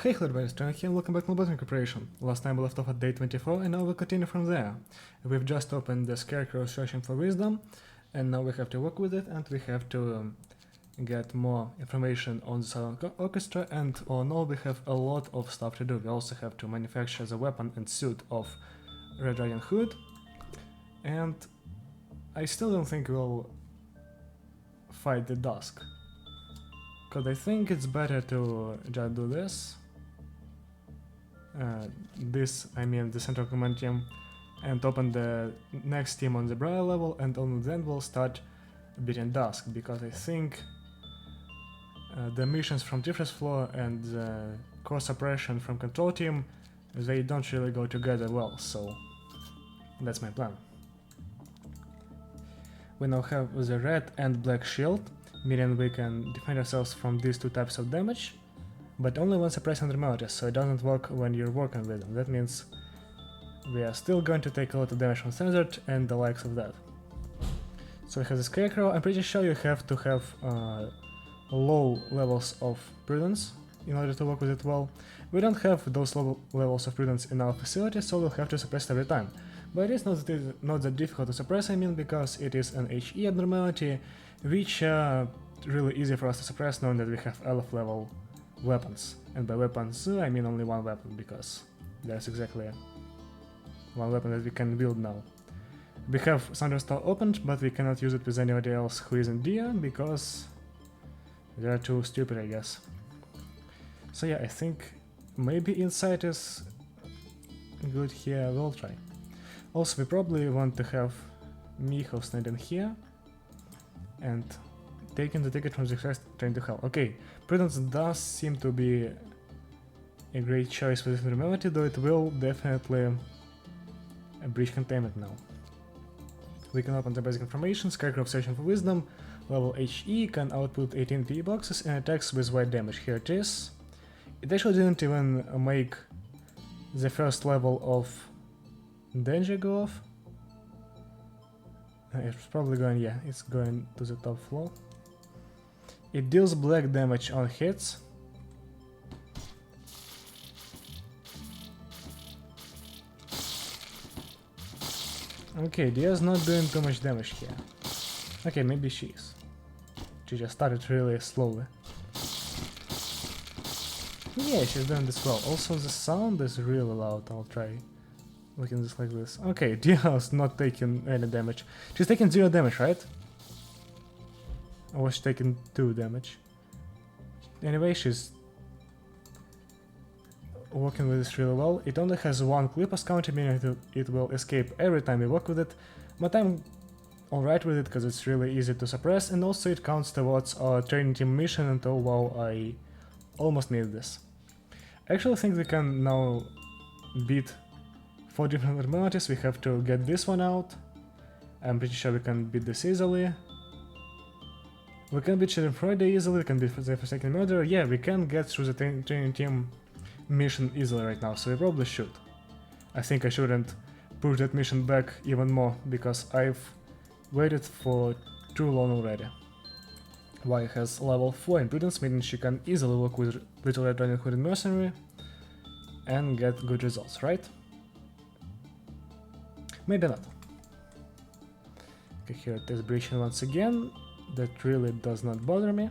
Hey hello everybody, Strand here, welcome back to Lobotomy Corporation. Last time we left off at day 24 and now we'll continue from there. We've just opened the Scarecrow searching for wisdom and now we have to work with it and we have to get more information on the Silent Orchestra, and all in all we have a lot of stuff to do. We also have to manufacture the weapon and suit of Red Riding Hood, and I still don't think we'll fight the Dusk. Because I think it's better to just do this. I mean the Central Command team, and open the next team on the Briar level, and only then we'll start beating Dusk, because I think the missions from Tiphereth floor and the core suppression from Control team, they don't really go together well, so that's my plan. We now have the red and black shield, meaning we can defend ourselves from these two types of damage, but only when suppressing abnormalities, so it doesn't work when you're working with them. That means we are still going to take a lot of damage from Censored and the likes of that. So we have the Scarecrow. I'm pretty sure you have to have low levels of prudence in order to work with it well. We don't have those low levels of prudence in our facility, so we'll have to suppress it every time. But it's not that difficult to suppress, I mean, because it is an HE abnormality, which really easy for us to suppress, knowing that we have LF level weapons. And by weapons, I mean only one weapon, because there's exactly one weapon that we can build now. We have Thunderstar opened, but we cannot use it with anybody else who isn't Dia, because they are too stupid, I guess. So yeah, I think maybe Insight is good here, we'll try. Also, we probably want to have Miho standing here and taking the ticket from the Christ train to hell. Okay, Prudence does seem to be a great choice for this abnormality, though it will definitely breach containment now. We can open the basic information. Scarecrow searching for wisdom, level HE, can output 18 PE boxes and attacks with white damage. Here it is. It actually didn't even make the first level of danger go off. It's probably going, yeah, it's going to the top floor. It deals black damage on hits. Okay, Dia's not doing too much damage here. Okay, maybe she is. She just started really slowly. Yeah, she's doing this well. Also, the sound is really loud. I'll try looking this like this. Okay, Dia's not taking any damage. She's taking 0 damage, right? Or was she taking 2 damage? Anyway, she's working with this really well. It only has one clippers counter, meaning it will escape every time we work with it, but I'm alright with it because it's really easy to suppress, and also it counts towards our training team mission, and oh wow, I almost made this. I actually think we can now beat 4 different abnormalities. We have to get this one out. I'm pretty sure we can beat this easily. We can beat Shadow Friday easily, we can beat the Forsaken Murderer. Yeah, we can get through the training team mission easily right now, so we probably should. I think I shouldn't push that mission back even more, because I've waited for too long already. Y has level 4 in Prudence, meaning she can easily work with Little Red Riding Hood and Mercenary and get good results, right? Maybe not. Okay, here it is breaching once again. That really does not bother me.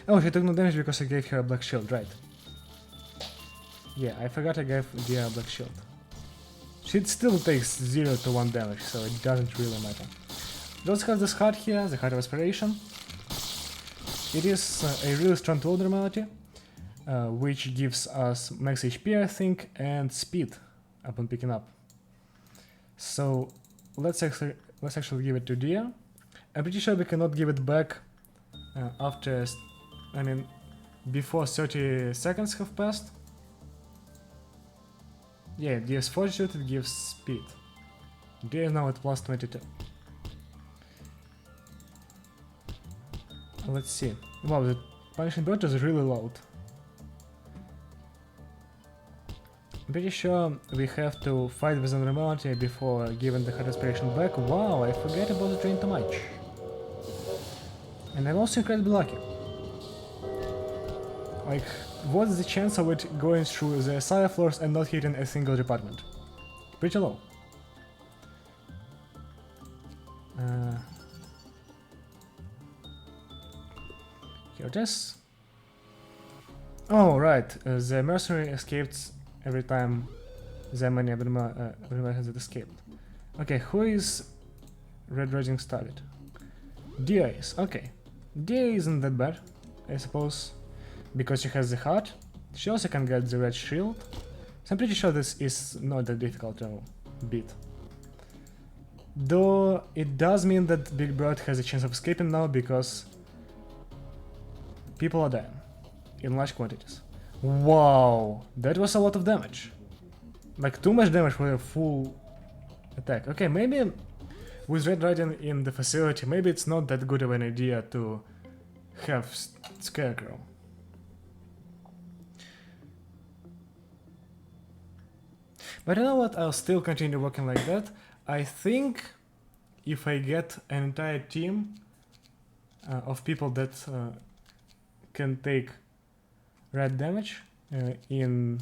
Oh, she took no damage because I gave her a black shield, right? Yeah, I forgot I gave Dia a black shield. She still takes 0 to 1 damage, so it doesn't really matter. We also have this heart here, the Heart of Aspiration. It is a really strong tool abnormality, which gives us max HP, I think, and speed upon picking up. So let's actually give it to Dia. I'm pretty sure we cannot give it back after, I mean, before 30 seconds have passed. Yeah, Dia's Fortitude, it gives speed. Dia is now at plus 22. Let's see. Wow, the Punishing Bird is really loud. I'm pretty sure we have to fight with abnormality before giving the Heart Aspiration back. Wow, I forget about the train too much. And I'm also incredibly lucky. Like, what's the chance of it going through the side floors and not hitting a single department? Pretty low. Here it is. Oh, right, the mercenary escaped every time there are many abnormalities that escaped. Okay, who is Red Rising's target? Dia is, okay. Dia isn't that bad, I suppose, because she has the heart. She also can get the red shield, so I'm pretty sure this is not that difficult to beat. Though it does mean that Big Bird has a chance of escaping now because people are dying in large quantities. Wow, that was a lot of damage. Like too much damage for a full attack. Okay, maybe with Red Riding in the facility, maybe it's not that good of an idea to have Scarecrow. But you know what, I'll still continue working like that. I think if I get an entire team of people that can take red damage in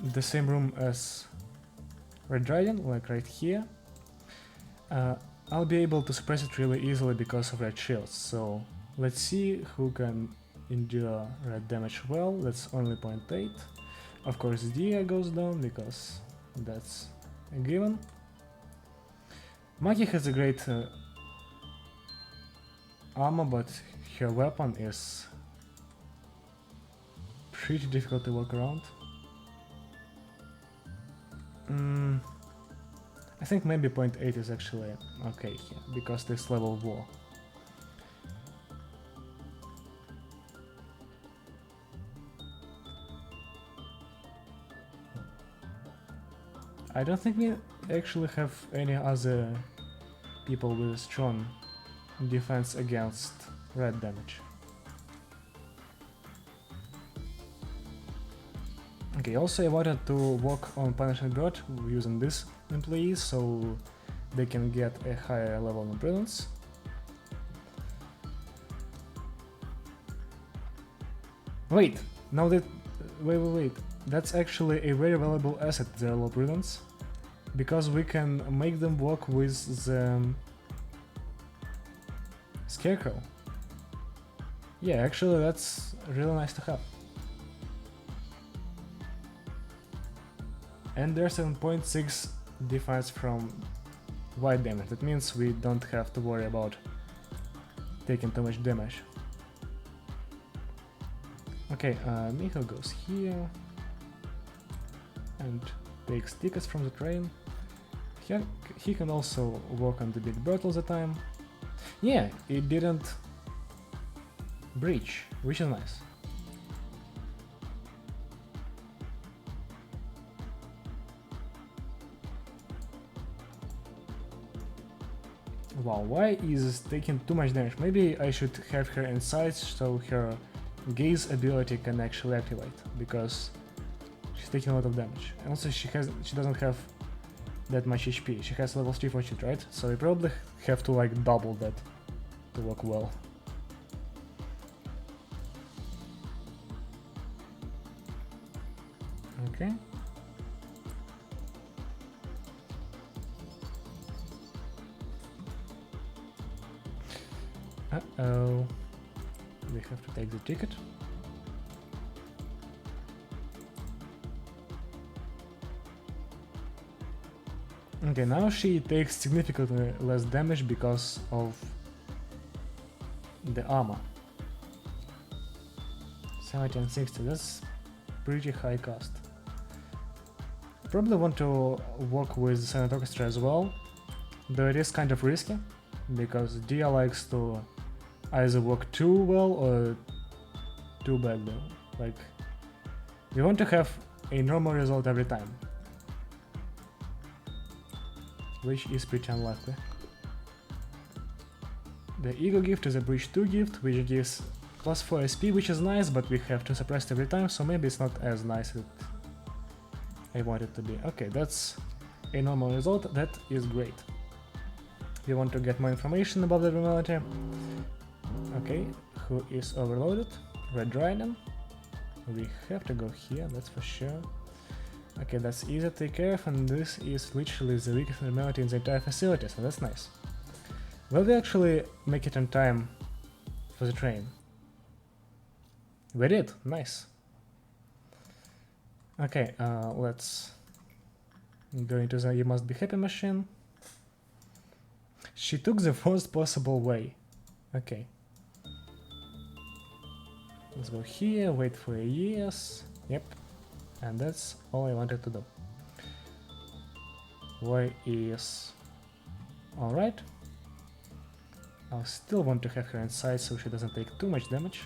the same room as Red Riding, like right here, I'll be able to suppress it really easily because of red shields. So let's see who can endure red damage well. That's only 0.8. Of course Dia goes down because that's a given. Maki has a great armor, but her weapon is pretty difficult to work around. I think maybe 0.8 is actually okay here, because this level of war. I don't think we actually have any other people with strong defense against red damage. Okay, also I wanted to work on Punishment Bird using these employees so they can get a higher level of prudence. Wait, now that... wait, that's actually a very valuable asset, their low prudence, because we can make them work with the Scarecrow. Yeah, actually that's really nice to have. And there's 7.6 defense from white damage. That means we don't have to worry about taking too much damage. Okay, Mikhail goes here and takes tickets from the train. He can also work on the big bird all the time. Yeah, it didn't breach, which is nice. Wow, why is taking too much damage? Maybe I should have her inside so her gaze ability can actually activate, because she's taking a lot of damage. And also she doesn't have that much HP. She has level 3 fortitude, right? So we probably have to like double that to work well. Okay. Uh-oh. We have to take the ticket. Okay, now she takes significantly less damage because of the armor. 70 and 60, that's pretty high cost. Probably want to work with the Silent Orchestra as well, though it is kind of risky, because Dia likes to either work too well or too badly. Like, we want to have a normal result every time, which is pretty unlikely. The Ego gift is a Breach 2 gift, which gives plus 4 SP, which is nice, but we have to suppress it every time, so maybe it's not as nice as I want it to be. Okay, that's a normal result, that is great. We want to get more information about the abnormality. Okay, who is overloaded? Red Dragon. We have to go here, that's for sure. Okay, that's easy to take care of, and this is literally the weakest abnormality in the entire facility, so that's nice. Will we actually make it on time for the train? We did, nice. Okay, let's go into the You Must Be Happy machine. She took the worst possible way. Okay. Let's go here, wait for a yes. Yep. And that's all I wanted to do. Y is alright. I still want to have her inside so she doesn't take too much damage.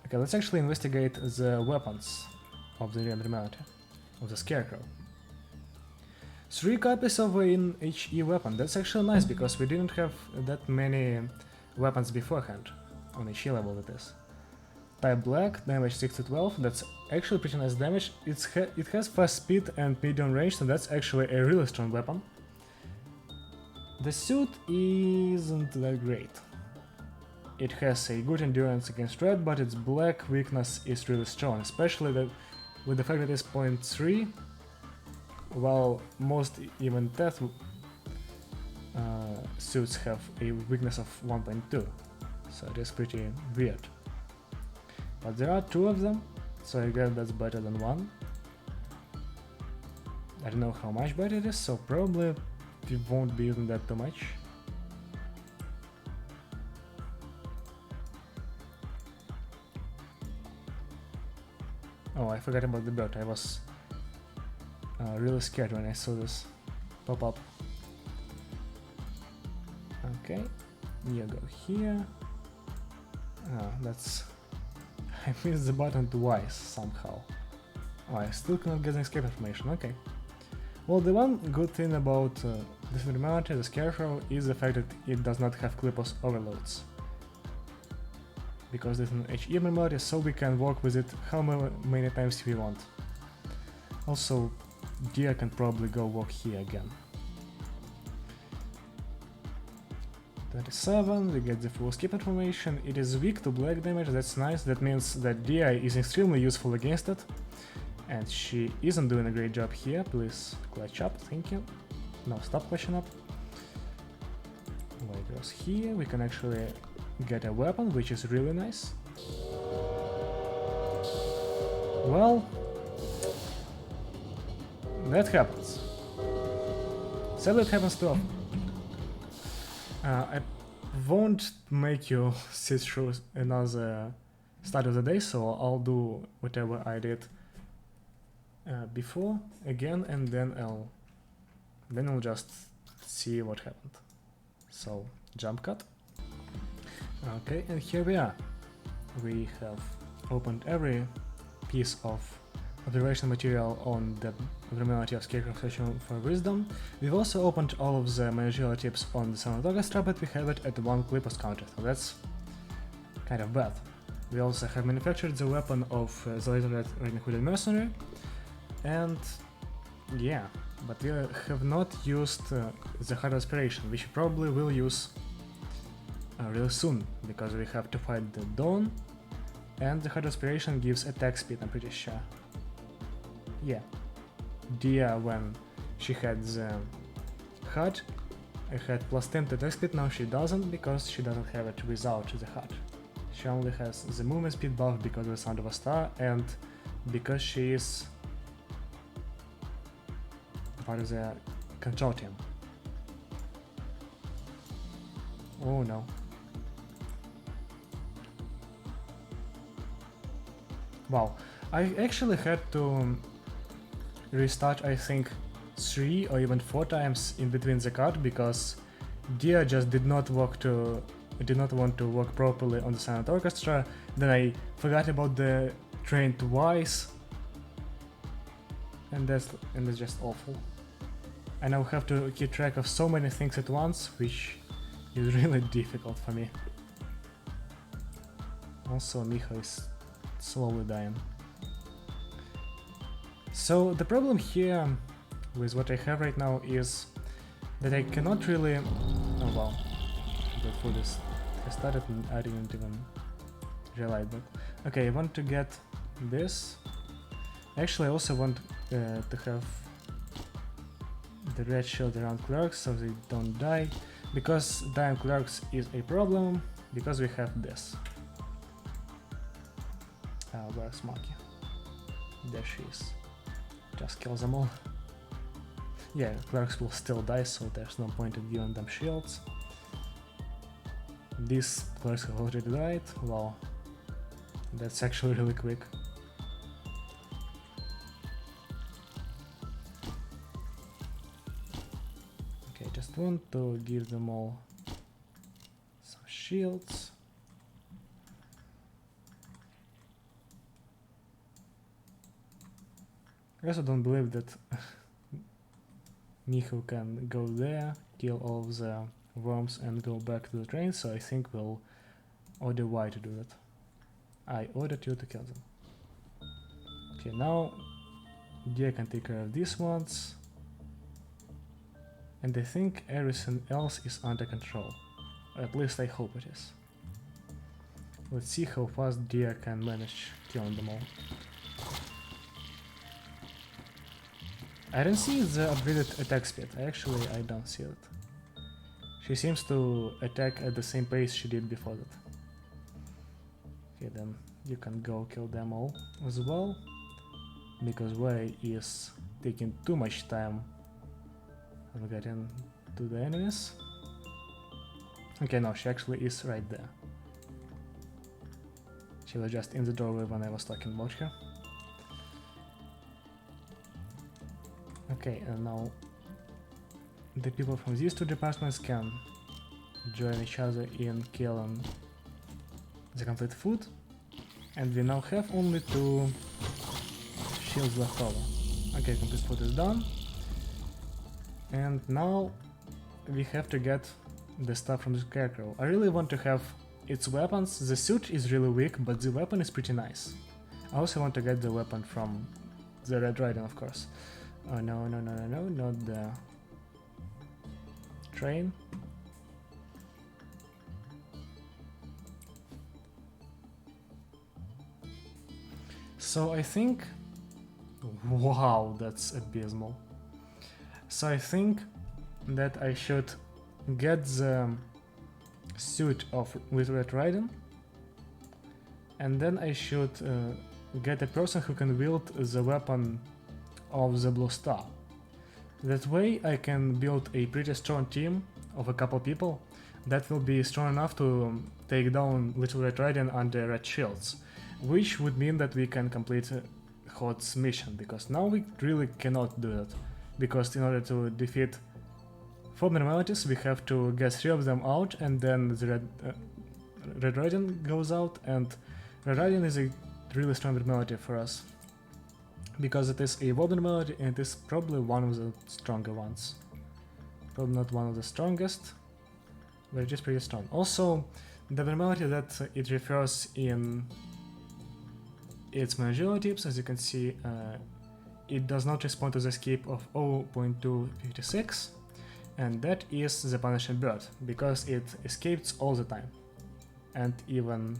Okay, let's actually investigate the weapons of the abnormality, of the Scarecrow. 3 copies of an HE weapon, that's actually nice because we didn't have that many weapons beforehand, on HE level that is. Type Black, damage 6 to 12, that's actually pretty nice damage. It has fast speed and medium range, so that's actually a really strong weapon. The suit isn't that great. It has a good endurance against red, but its black weakness is really strong, especially with the fact that it's 0.3, while most even thet suits have a weakness of 1.2, so it is pretty weird. But there are 2 of them, so I guess that's better than 1. I don't know how much better it is, so probably we won't be using that too much. Oh, I forgot about the bird. I was really scared when I saw this pop up. Okay, you go here. Ah, that's... I missed the button twice somehow. Oh, I still cannot get the escape information, okay. Well, the one good thing about this abnormality, the Scarecrow, is the fact that it does not have Clippos overloads. Because it's an HE abnormality, so we can work with it how many times we want. Also, Dia can probably go walk here again. 27, we get the full escape information. It is weak to black damage, that's nice. That means that Dia is extremely useful against it. And she isn't doing a great job here. Please clutch up, thank you. No, stop clutching up. White goes here, we can actually get a weapon, which is really nice. Well, that happens. Sadly, it happens too often. I won't make you sit through another start of the day, so I'll do whatever I did before again, and then I'll just see what happened. So jump cut. Okay, and here we are. We have opened every piece of observation material on the abnormality of Scarecrow Session for Wisdom. We've also opened all of the managerial tips on the Silent Orchestra, but we have it at 1 Clippos counter, so that's kind of bad. We also have manufactured the weapon of the Laser Red Hooded Mercenary, and yeah, but we have not used the Hard Aspiration, which we probably will use really soon, because we have to fight the Dawn, and the Hard Aspiration gives attack speed, I'm pretty sure. Yeah, Dia, when she had the HUD, I had plus 10 to attack speed, now she doesn't, because she doesn't have it without the HUD. She only has the movement speed buff because of the Sound of a Star, and because she is part of the consortium. Oh no. Wow, I actually had to restart, I think, 3 or even 4 times in between the cut, because Dia just did not want to work properly on the Silent Orchestra. Then I forgot about the train twice, and that's just awful. I now have to keep track of so many things at once, which is really difficult for me. Also, Miho is slowly dying. So the problem here with what I have right now is that I cannot really... Oh wow, good food has started and I didn't even realize that. Okay, I want to get this. Actually, I also want to have the red shield around clerks so they don't die, because dying clerks is a problem because we have this. Where's Monkey? There she is. Just kill them all. Yeah, clerks will still die, so there's no point in giving them shields. These clerks have already died. Wow, that's actually really quick. Okay, just want to give them all some shields. I also don't believe that Miho can go there, kill all of the worms and go back to the train, so I think we'll order Y to do that. I ordered you to kill them. Okay, now Dia can take care of these ones. And I think everything else is under control. At least I hope it is. Let's see how fast Dia can manage killing them all. I don't see the upgraded attack speed. I don't see it. She seems to attack at the same pace she did before that. Okay, then you can go kill them all as well, because Wei is taking too much time on getting to the enemies. Okay, no, she actually is right there. She was just in the doorway when I was talking about her. Okay, and now the people from these two departments can join each other in killing the complete food, and we now have only 2 shields left over. Okay, complete food is done, and now we have to get the stuff from the scarecrow. I really want to have its weapons. The suit is really weak, but the weapon is pretty nice. I also want to get the weapon from the Red Riding, of course. Oh no, not the train. So I think... Wow, that's abysmal. So I think that I should get the suit with Red Riding, and then I should get a person who can wield the weapon of the Blue Star. That way I can build a pretty strong team of a couple people that will be strong enough to take down Little Red Riding under Red Shields, which would mean that we can complete Hot's mission, because now we really cannot do that, because in order to defeat 4 abnormalities we have to get 3 of them out, and then the Red Riding goes out, and Red Riding is a really strong abnormality for us, because it is a war abnormality and it is probably one of the stronger ones. Probably not one of the strongest, but it is pretty strong. Also, the abnormality that it refers in its managerial tips, as you can see, it does not respond to the escape of 0.256, and that is the Punishing Bird, because it escapes all the time. And even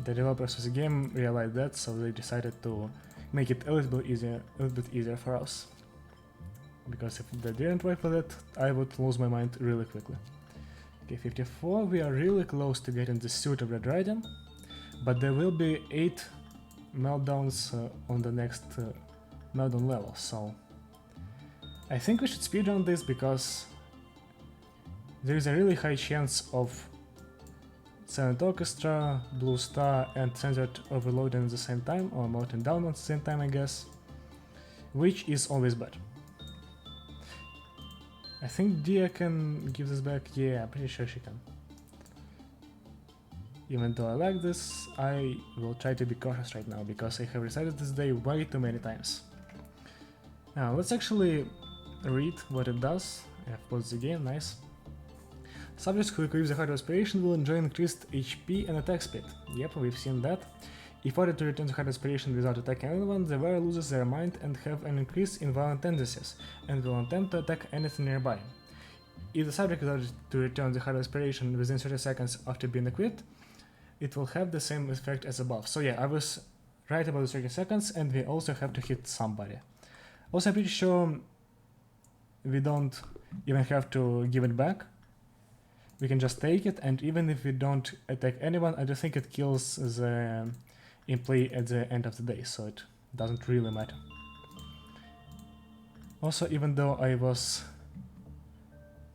the developers of the game realized that, so they decided to make it a little bit easier for us. Because if they didn't work for that, I would lose my mind really quickly. Okay, 54, we are really close to getting the suit of Red Riding, but there will be 8 meltdowns on the next meltdown level, so I think we should speedrun this, because there is a really high chance of Silent Orchestra, Blue Star and Censored overloading at the same time, or melting down at the same time, I guess, which is always bad. I think Dia can give this back. Yeah, I'm pretty sure she can. Even though I like this, I will try to be cautious right now, because I have recited this day way too many times. Now, let's actually read what it does. I have paused the game, nice. Subjects who equip the Heart of Aspiration will enjoy increased HP and attack speed. Yep, we've seen that. If ordered to return to Heart of Aspiration without attacking anyone, the wearer loses their mind and have an increase in violent tendencies, and will attempt to attack anything nearby. if the subject is ordered to return the hard aspiration within 30 seconds after being equipped, it will have the same effect as above. So yeah, I was right about the 30 seconds, and we also have to hit somebody. Also, I'm pretty sure we don't even have to give it back. We can just take it, and even if we don't attack anyone, I don't think it kills the employee at the end of the day, so it doesn't really matter. Also, even though I was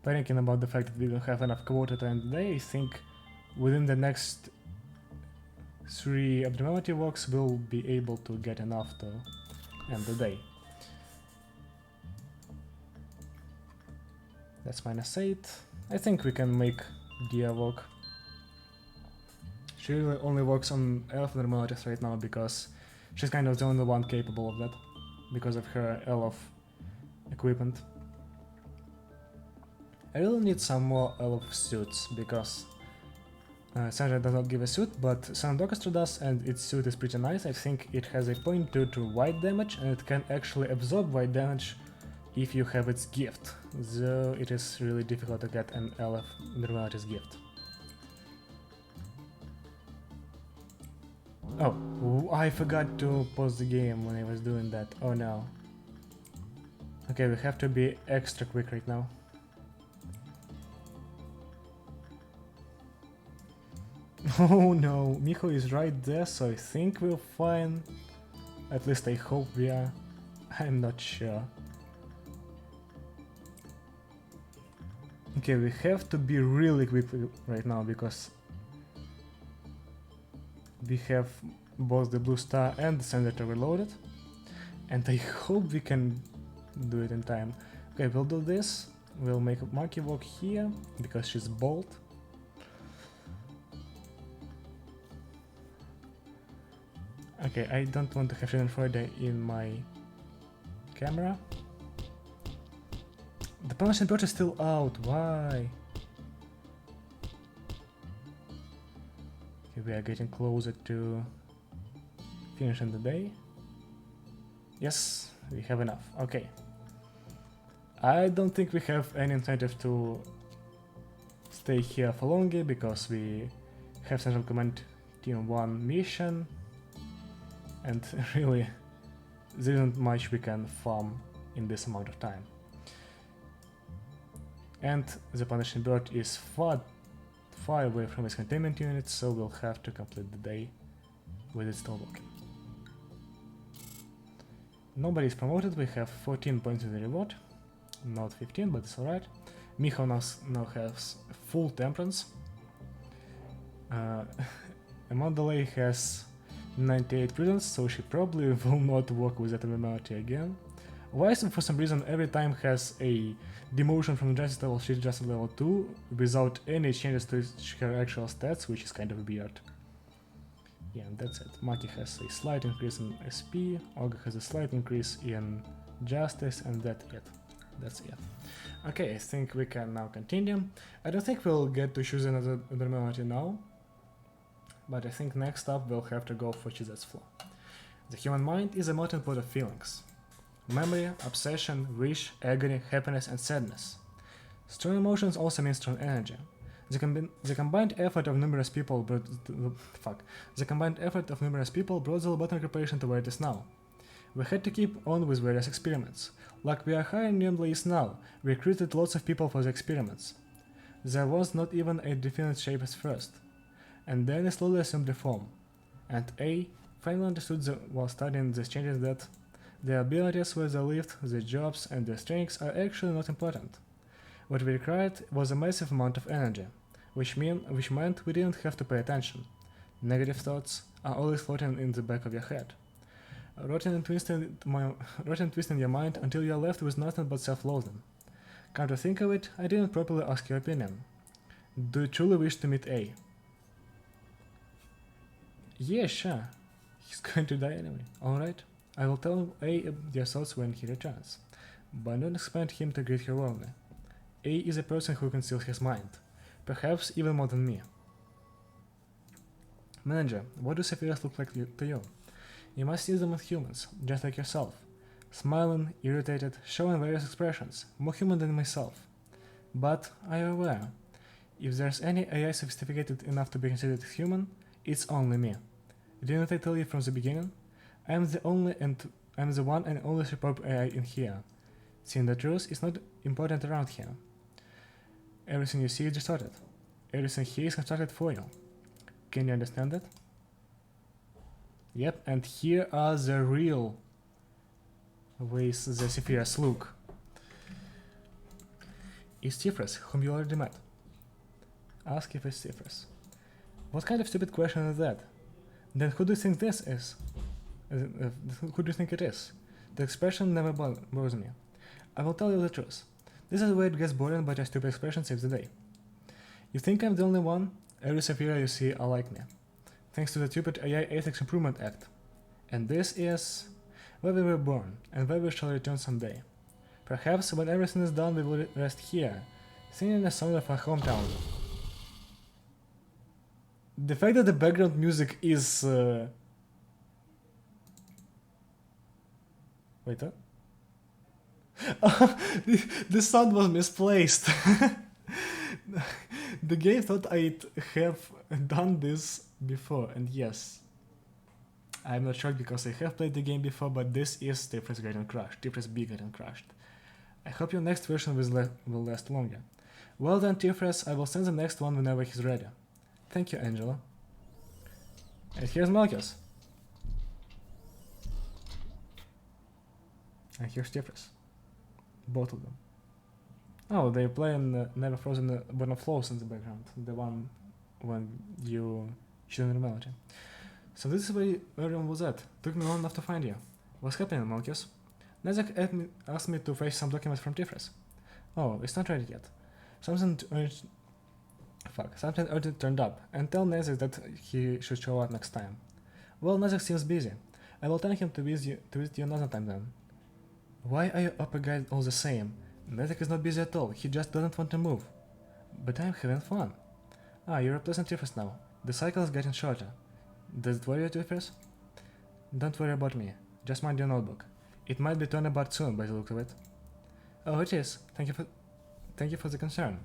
panicking about the fact that we don't have enough quota to end the day, I think within the next 3 abnormality walks we'll be able to get enough to end the day. That's -8. I think we can make Dia walk. She really only works on elf abnormalities right now because she's kind of the only one capable of that, because of her elf equipment. I really need some more elf suits, because Sandra does not give a suit, but Sound Orchestra does, and its suit is pretty nice. I think it has a 0.2 to white damage, and it can actually absorb white damage if you have its gift, though it is really difficult to get an elf abnormalities gift. Oh, I forgot to pause the game when I was doing that. Oh no. Okay, we have to be extra quick right now. Oh no, Miho is right there, so I think we're fine. At least I hope we are. I'm not sure. Okay, we have to be really quick right now, because we have both the blue star and the senator reloaded, and I hope we can do it in time. Okay, we'll do this. We'll make a monkey walk here because she's bold. Okay, I don't want to have Schadenfreude in my camera. The punishment bird is still out. Why? Okay, we are getting closer to finishing the day. Yes, we have enough. Okay. I don't think we have any incentive to stay here for longer, because we have Central Command Team 1 mission, and really there isn't much we can farm in this amount of time. And the Punishing Bird is far away from its containment unit, so we'll have to complete the day with it still working. Nobody is promoted. We have 14 points in the reward. Not 15, but it's alright. Miho now has full temperance. Amandalay has 98 prudence, so she probably will not work with that abnormality again. Weiss, for some reason, every time has a demotion from justice level 3 to justice level 2 without any changes to her actual stats, which is kind of weird. Yeah, and that's it. Maki has a slight increase in SP, Olga has a slight increase in justice, and that's it. Okay, I think we can now continue. I don't think we'll get to choose another abnormality now, but I think next up we'll have to go for Chizet's Flaw. The human mind is a melting pot of feelings. Memory, obsession, wish, agony, happiness, and sadness. Strong emotions also mean strong energy. The combined effort of numerous people brought the Lobotomy Corporation to where it is now. We had to keep on with various experiments. Like we are hiring new employees now, we recruited lots of people for the experiments. There was not even a definite shape at first. And then it slowly assumed the form. And A finally understood while studying these changes that their abilities, where they lived, their jobs, and their strengths are actually not important. What we required was a massive amount of energy, which meant we didn't have to pay attention. Negative thoughts are always floating in the back of your head, rotting and twisting your mind until you're left with nothing but self-loathing. Come to think of it, I didn't properly ask your opinion. Do you truly wish to meet A? Yeah, sure. He's going to die anyway. Alright. I will tell A your thoughts when he returns, but don't expect him to greet her warmly. A is a person who conceals his mind, perhaps even more than me. Manager, what do Sephiras look like to you? You must see them as humans, just like yourself. Smiling, irritated, showing various expressions, more human than myself. But are you aware? If there's any AI sophisticated enough to be considered human, it's only me. Didn't I tell you from the beginning? I'm the one and only superb AI in here. Seeing the truth is not important around here. Everything you see is distorted. Everything here is constructed for you. Can you understand that? Yep, and here are the real ways the Sephiras look. Is Tiphereth, whom you already met? Ask if it's Tiphereth. What kind of stupid question is that? Then who do you think this is? Who do you think it is? The expression never bothers me. I will tell you the truth. This is where it gets boring, but a stupid expression saves the day. You think I'm the only one? Every Sephira you see are like me. Thanks to the stupid AI Ethics Improvement Act. And this is where we were born, and where we shall return someday. Perhaps when everything is done we will rest here, singing a song of our hometown. The fact that the background music is... Wait, the sound was misplaced. The game thought I'd have done this before, and yes. I'm not sure because I have played the game before, but this is Tiphereth getting crushed, Tiphereth B getting crushed. I hope your next version will last longer. Well done, Tiphereth, I will send the next one whenever he's ready. Thank you, Angela. And here's Malchus. And here's Tiphereth. Both of them. Oh, they're playing Never Frozen Born of Flows in the background. The one when you choose normality. So this is where everyone was at. Took me long enough to find you. What's happening, Malchus? Nezek asked me to fetch some documents from Tiphereth. Oh, it's not ready yet. Something urgent turned up, and tell Nezek that he should show up next time. Well, Nezek seems busy. I will tell him to visit you another time then. Why are you upper guys all the same? Nezek is not busy at all, he just doesn't want to move. But I'm having fun. Ah, you're replacing Tiphereth now. The cycle is getting shorter. Does it worry you, Tiphereth? Don't worry about me. Just mind your notebook. It might be torn apart soon by the look of it. Oh, it is. Thank you for the concern.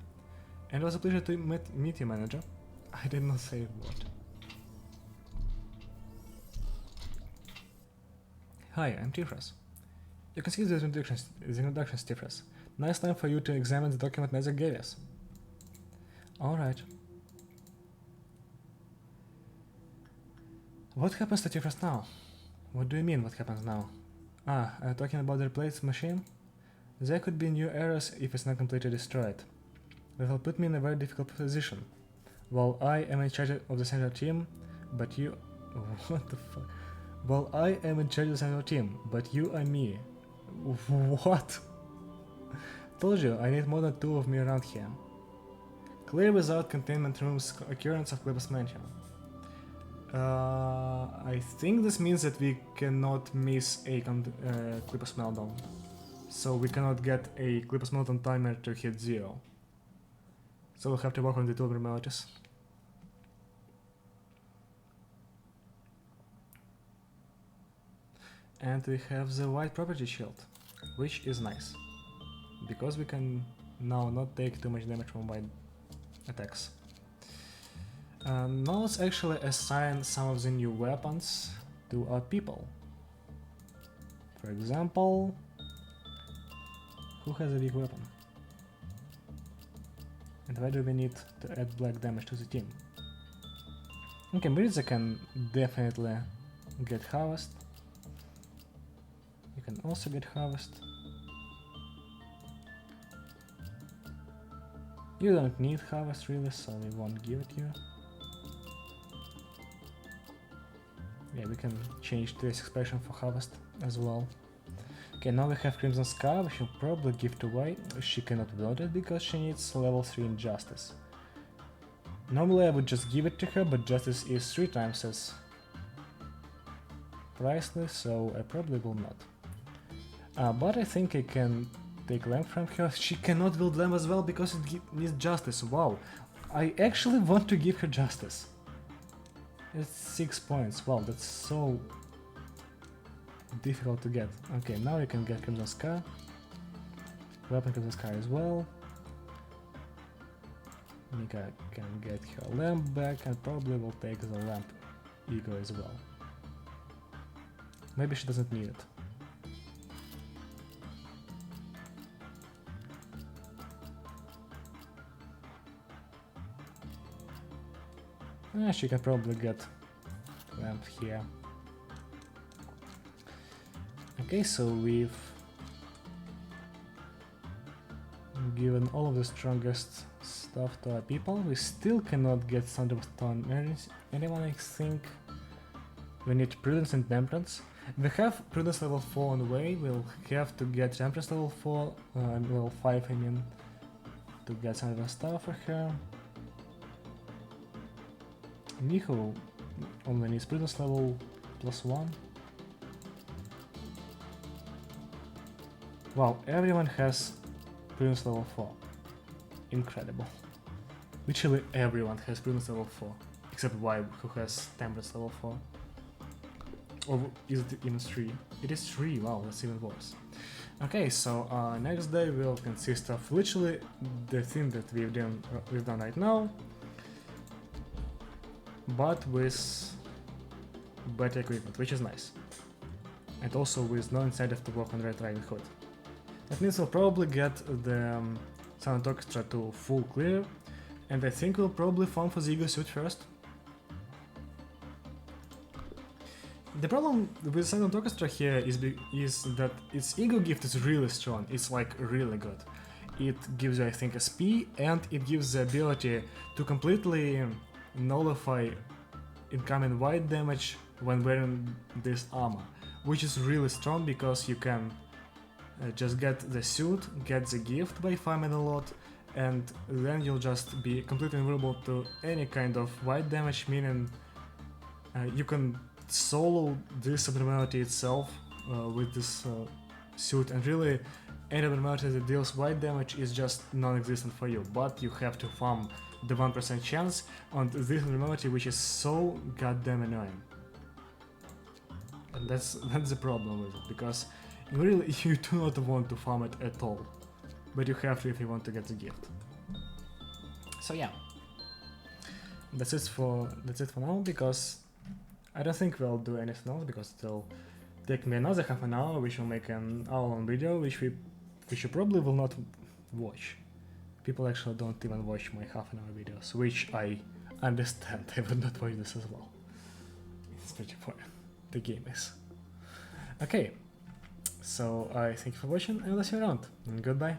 And it was a pleasure to meet you, manager. I did not say a word. Hi, I'm Tiphereth. You can see the introductions, Tiphereth. Nice time for you to examine the document Nezek gave us. Alright. What happens to Tiphereth now? What do you mean, what happens now? Ah, talking about the replaced machine? There could be new errors if it's not completely destroyed. That will put me in a very difficult position. Well, I am in charge of the central team, but you... What the fuck? Well, I am in charge of the central team, but you are me. What? Told you, I need more than 2 of me around here. Clear without containment rooms occurrence of Klebosmantium. I think this means that we cannot miss a Clippus Meltdown. So we cannot get a Clippus Meltdown timer to hit 0. So we'll have to work on the 2 abnormalities. And we have the white property shield, which is nice. Because we can now not take too much damage from white attacks. Now let's actually assign some of the new weapons to our people. For example, who has a big weapon? And why do we need to add black damage to the team? Okay, Mirza can definitely get harvest. You can also get harvest. You don't need harvest really, so we won't give it you. Yeah, we can change this expression for harvest as well. Okay, now we have Crimson Scar, we should probably give to White. She cannot wield it because she needs level 3 in Justice. Normally I would just give it to her, but Justice is 3 times as priceless, so I probably will not. But I think I can take Lamb from her. She cannot wield Lamb as well because it needs Justice. Wow, I actually want to give her Justice. It's 6 points. Wow, that's so difficult to get. Okay, now you can get Crimson Scar. Weapon Crimson Scar as well. Mika can get her lamp back and probably will take the lamp ego as well. Maybe she doesn't need it. She can probably get lamp here. Okay, so we've given all of the strongest stuff to our people. We still cannot get Thunderstone anyone, I think. We need Prudence and Temperance. We have Prudence level 4 on the way. We'll have to get Temperance level 4, level 5 I mean, to get some of the stuff for her. Miho only needs Prudence level +1. Wow, everyone has Prudence level 4. Incredible. Literally everyone has Prudence level 4. Except Vibe, who has Temperance level 4. Or is it even 3? It is 3, wow, that's even worse. Okay, so next day will consist of literally the thing that we've done right now, but with better equipment, which is nice. And also with no incentive to work on Red Riding Hood. That means we'll probably get the Silent Orchestra to full clear, and I think we'll probably farm for the Ego suit first. The problem with Silent Orchestra here is that its Ego gift is really strong, it's like really good. It gives you, I think, SP, and it gives the ability to completely nullify incoming white damage when wearing this armor, which is really strong because you can just get the suit, get the gift by farming a lot, and then you'll just be completely invulnerable to any kind of white damage, meaning you can solo this abnormality itself with this suit, and really any abnormality that deals white damage is just non-existent for you, but you have to farm the 1% chance on this abnormality, which is so goddamn annoying. And that's the problem with it, because really you do not want to farm it at all, but you have to if you want to get the gift. So yeah, that's it for now, because I don't think we'll do anything else, because it'll take me another half an hour, which will make an hour-long video, which you probably will not watch. People actually don't even watch my half-an-hour videos, which I understand. I would not watch this as well. It's pretty boring. The game is. Okay, so I thank you for watching, and I'll see you around. And goodbye.